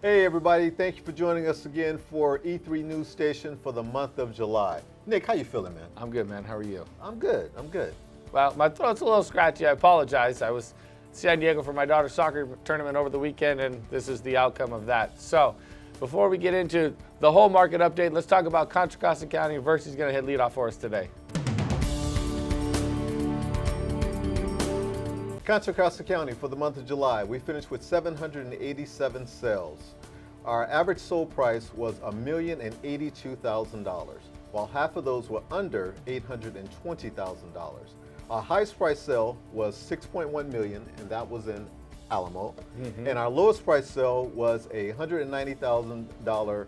Hey everybody, thank you for joining us again for E3 News Station for the month of July. Nick, how you feeling, man? I'm good, man. How are you? I'm good. Well, my throat's a little scratchy. I apologize. I was in San Diego for my daughter's soccer tournament over the weekend, and this is the outcome of that. So, before we get into the whole market update, let's talk about Contra Costa County. Versy's going to hit leadoff for us today. Contra Costa County for the month of July, we finished with 787 sales. Our average sold price was $1,082,000, while half of those were under $820,000. Our highest price sale was $6.1 million, and that was in Alamo. And our lowest price sale was a $190,000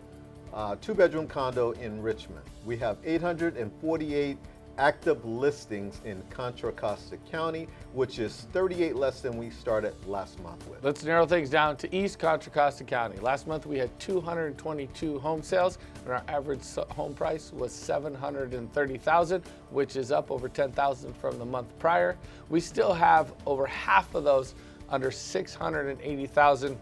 two-bedroom condo in Richmond. We have 848 active listings in Contra Costa County, which is 38 less than we started last month with. Let's narrow things down to East Contra Costa County. Last month we had 222 home sales, and our average home price was $730,000, which is up over $10,000 from the month prior. We still have over half of those under $680,000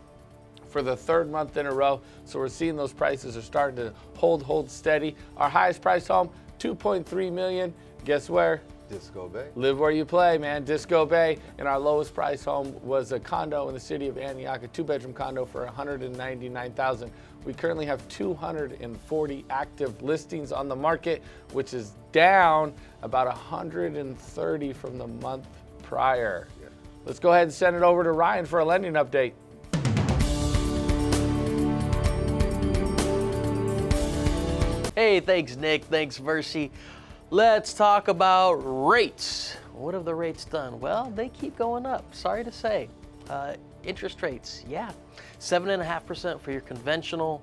for the third month in a row. So we're seeing those prices are starting to hold steady. Our highest priced home, $2.3 million. Guess where? Disco Bay. Live where you play, man. Disco Bay. And our lowest price home was a condo in the city of Antioch, a two-bedroom condo for $199,000. We currently have 240 active listings on the market, which is down about 130 from the month prior. Yeah. Let's go ahead and send it over to Ryan for a lending update. Hey, thanks Nick, thanks Versy. Let's talk about rates. What have the rates done? Well, they keep going up, sorry to say. Interest rates, 7.5% for your conventional,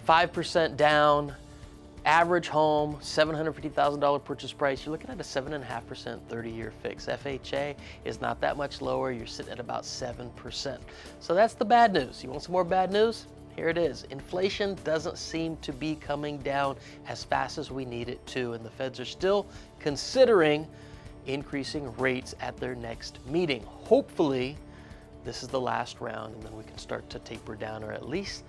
5% down, average home, $750,000 purchase price. You're looking at a 7.5% 30-year fix. FHA is not that much lower. You're sitting at about 7%. So that's the bad news. You want some more bad news? Here it is. Inflation doesn't seem to be coming down as fast as we need it to, and the feds are still considering increasing rates at their next meeting. Hopefully, this is the last round, and then we can start to taper down or at least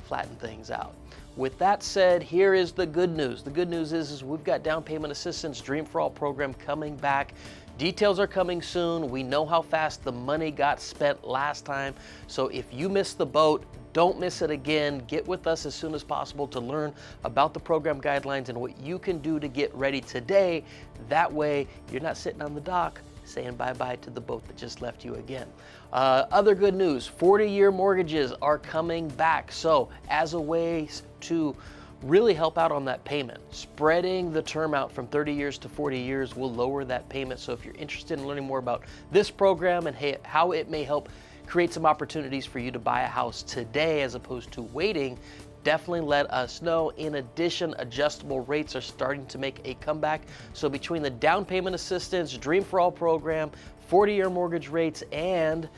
flatten things out. With that said, here is the good news. The good news is we've got down payment assistance, Dream for All program coming back. Details are coming soon. We know how fast the money got spent last time. So if you missed the boat, don't miss it again. Get with us as soon as possible to learn about the program guidelines and what you can do to get ready today. That way, you're not sitting on the dock saying bye-bye to the boat that just left you again. Other good news, 40-year mortgages are coming back. So as a way to really help out on that payment, spreading the term out from 30 years to 40 years will lower that payment. So if you're interested in learning more about this program and how it may help create some opportunities for you to buy a house today as opposed to waiting, definitely let us know. In addition, adjustable rates are starting to make a comeback. So between the down payment assistance, Dream for All program, 40-year mortgage rates, and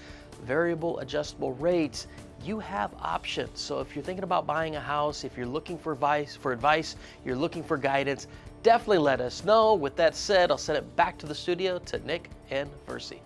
variable adjustable rates, you have options. So if you're thinking about buying a house, if you're looking for advice, you're looking for guidance, definitely let us know. With that said, I'll send it back to the studio to Nick and Versy.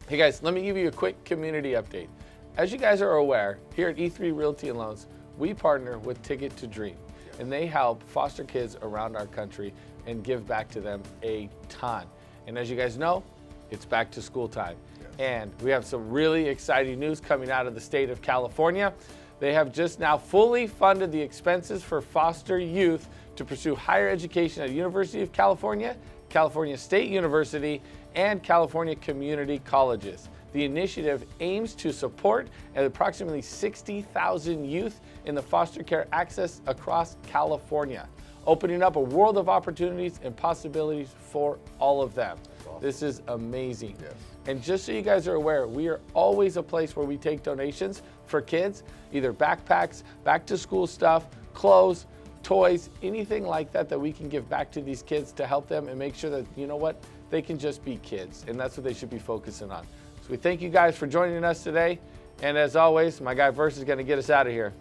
Hey guys, let me give you a quick community update. As you guys are aware, here at E3 Realty and Loans, we partner with Ticket to Dream, and they help foster kids around our country and give back to them a ton. And as you guys know, it's back to school time. Yes. And we have some really exciting news coming out of the state of California. They have just now fully funded the expenses for foster youth to pursue higher education at University of California, California State University, and California community colleges. The initiative aims to support approximately 60,000 youth in the foster care access across California, opening up a world of opportunities and possibilities for all of them. Awesome. This is amazing. Yes. And just so you guys are aware, we are always a place where we take donations for kids, either backpacks, back to school stuff, clothes, toys, anything like that that we can give back to these kids to help them and make sure that, you know what, they can just be kids, and that's what they should be focusing on. So we thank you guys for joining us today, and as always, my guy Vers is going to get us out of here.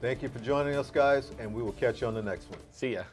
Thank you for joining us, guys, and we will catch you on the next one. See ya.